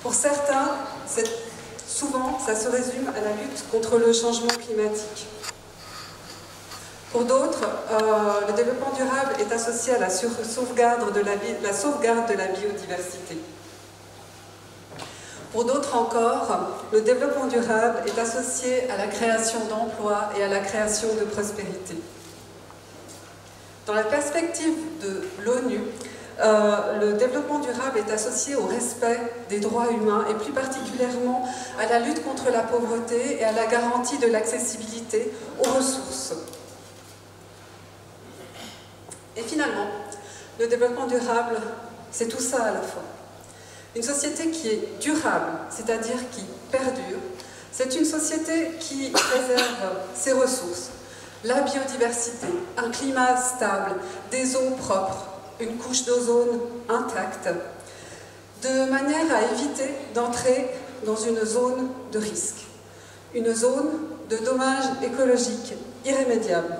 Pour certains, souvent, ça se résume à la lutte contre le changement climatique. Pour d'autres, le développement durable est associé à la sauvegarde de la biodiversité. Pour d'autres encore, le développement durable est associé à la création d'emplois et à la création de prospérité. Dans la perspective de l'ONU, le développement durable est associé au respect des droits humains et plus particulièrement à la lutte contre la pauvreté et à la garantie de l'accessibilité aux ressources. Et finalement, le développement durable, c'est tout ça à la fois. Une société qui est durable, c'est-à-dire qui perdure, c'est une société qui préserve ses ressources, la biodiversité, un climat stable, des eaux propres, une couche d'ozone intacte, de manière à éviter d'entrer dans une zone de risque, une zone de dommages écologiques irrémédiables.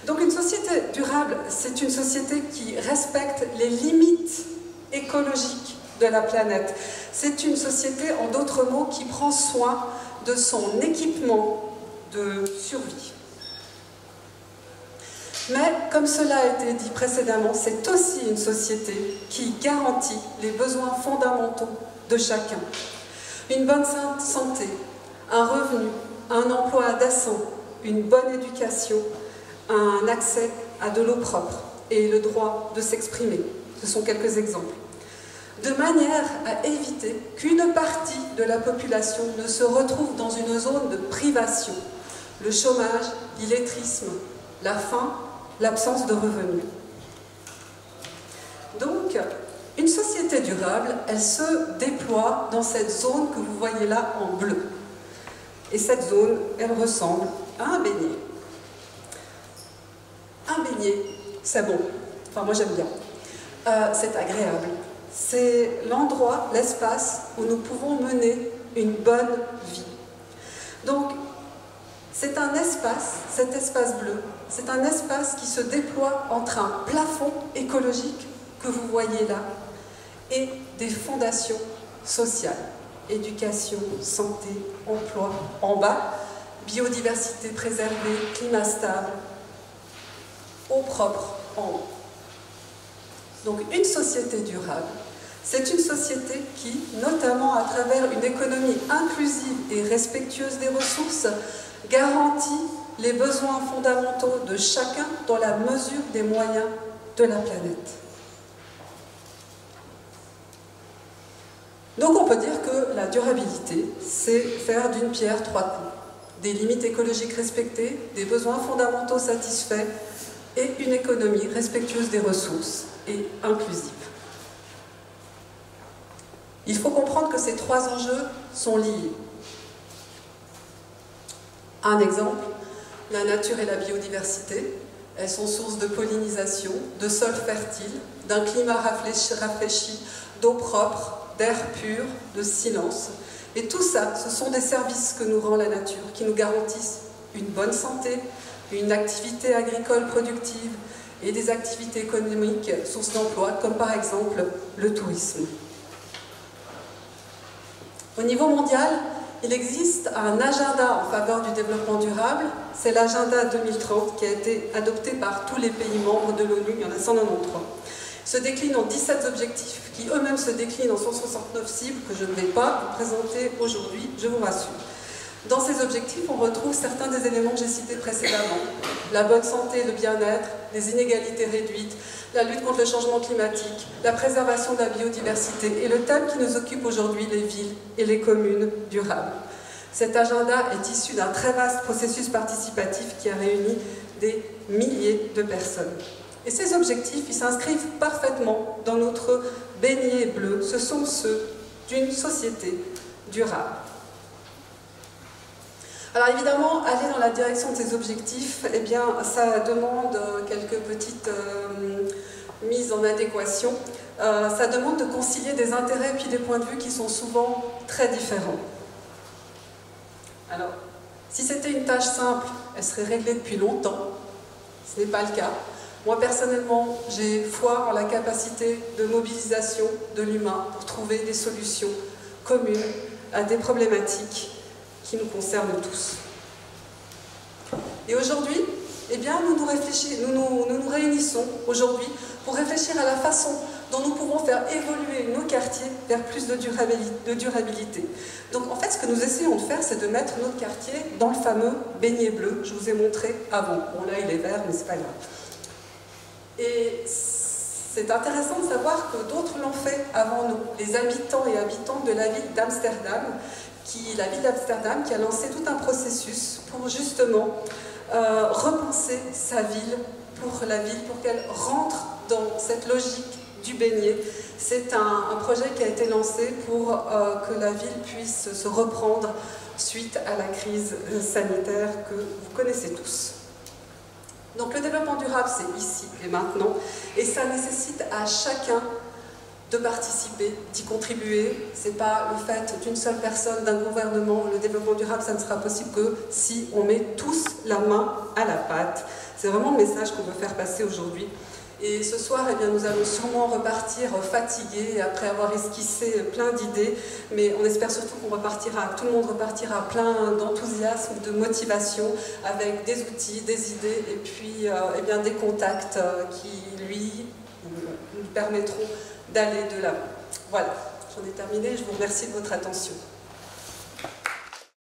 Donc une société durable, c'est une société qui respecte les limites écologiques de la planète. C'est une société, en d'autres mots, qui prend soin de son équipement de survie. Mais, comme cela a été dit précédemment, c'est aussi une société qui garantit les besoins fondamentaux de chacun. Une bonne santé, un revenu, un emploi décent, une bonne éducation, un accès à de l'eau propre et le droit de s'exprimer. Ce sont quelques exemples. De manière à éviter qu'une partie de la population ne se retrouve dans une zone de privation, le chômage, l'illettrisme, la faim, l'absence de revenus. Donc, une société durable, elle se déploie dans cette zone que vous voyez là en bleu. Et cette zone, elle ressemble à un beignet. Un beignet, c'est bon. Enfin, moi j'aime bien. C'est agréable. C'est l'endroit, l'espace où nous pouvons mener une bonne vie. Donc, c'est un espace, cet espace bleu, c'est un espace qui se déploie entre un plafond écologique que vous voyez là et des fondations sociales. Éducation, santé, emploi en bas, biodiversité préservée, climat stable, eau propre en haut. Donc une société durable, c'est une société qui, notamment à travers une économie inclusive et respectueuse des ressources, garantit les besoins fondamentaux de chacun dans la mesure des moyens de la planète. Donc on peut dire que la durabilité, c'est faire d'une pierre trois coups. Des limites écologiques respectées, des besoins fondamentaux satisfaits et une économie respectueuse des ressources et inclusive. Il faut comprendre que ces trois enjeux sont liés. Un exemple, la nature et la biodiversité, elles sont source de pollinisation, de sols fertiles, d'un climat rafraîchi, d'eau propre, d'air pur, de silence. Et tout ça, ce sont des services que nous rend la nature, qui nous garantissent une bonne santé, une activité agricole productive et des activités économiques, sources d'emploi, comme par exemple le tourisme. Au niveau mondial, il existe un agenda en faveur du développement durable, c'est l'agenda 2030 qui a été adopté par tous les pays membres de l'ONU, il y en a 193. Il se décline en 17 objectifs qui eux-mêmes se déclinent en 169 cibles que je ne vais pas vous présenter aujourd'hui, je vous rassure. Dans ces objectifs, on retrouve certains des éléments que j'ai cités précédemment. La bonne santé et le bien-être, les inégalités réduites, la lutte contre le changement climatique, la préservation de la biodiversité et le thème qui nous occupe aujourd'hui, les villes et les communes durables. Cet agenda est issu d'un très vaste processus participatif qui a réuni des milliers de personnes. Et ces objectifs, ils s'inscrivent parfaitement dans notre beignet bleu. Ce sont ceux d'une société durable. Alors évidemment, aller dans la direction de ces objectifs, eh bien, ça demande quelques petites mises en adéquation. Ça demande de concilier des intérêts puis des points de vue qui sont souvent très différents. Alors, si c'était une tâche simple, elle serait réglée depuis longtemps. Ce n'est pas le cas. Moi, personnellement, j'ai foi en la capacité de mobilisation de l'humain pour trouver des solutions commune à des problématiques qui nous concernent tous. Et aujourd'hui, eh bien, nous nous réunissons aujourd'hui pour réfléchir à la façon dont nous pouvons faire évoluer nos quartiers vers plus de durabilité. Donc en fait, ce que nous essayons de faire, c'est de mettre notre quartier dans le fameux beignet bleu. Je vous ai montré avant. Bon là, il est vert, mais c'est pas grave. Et c'est intéressant de savoir que d'autres l'ont fait avant nous. Les habitants et habitantes de la ville d'Amsterdam, la ville d'Amsterdam qui a lancé tout un processus pour justement repenser sa ville, pour qu'elle rentre dans cette logique du beignet. C'est un projet qui a été lancé pour que la ville puisse se reprendre suite à la crise sanitaire que vous connaissez tous. Donc le développement durable, c'est ici et maintenant, et ça nécessite à chacun de participer, d'y contribuer. Ce n'est pas le fait d'une seule personne, d'un gouvernement. Le développement durable, ça ne sera possible que si on met tous la main à la pâte. C'est vraiment le message qu'on veut faire passer aujourd'hui. Et ce soir, eh bien, nous allons sûrement repartir fatigués après avoir esquissé plein d'idées, mais on espère surtout tout le monde repartira plein d'enthousiasme, de motivation, avec des outils, des idées et puis eh bien, des contacts qui, nous permettront d'aller de l'avant. Voilà, j'en ai terminé, je vous remercie de votre attention.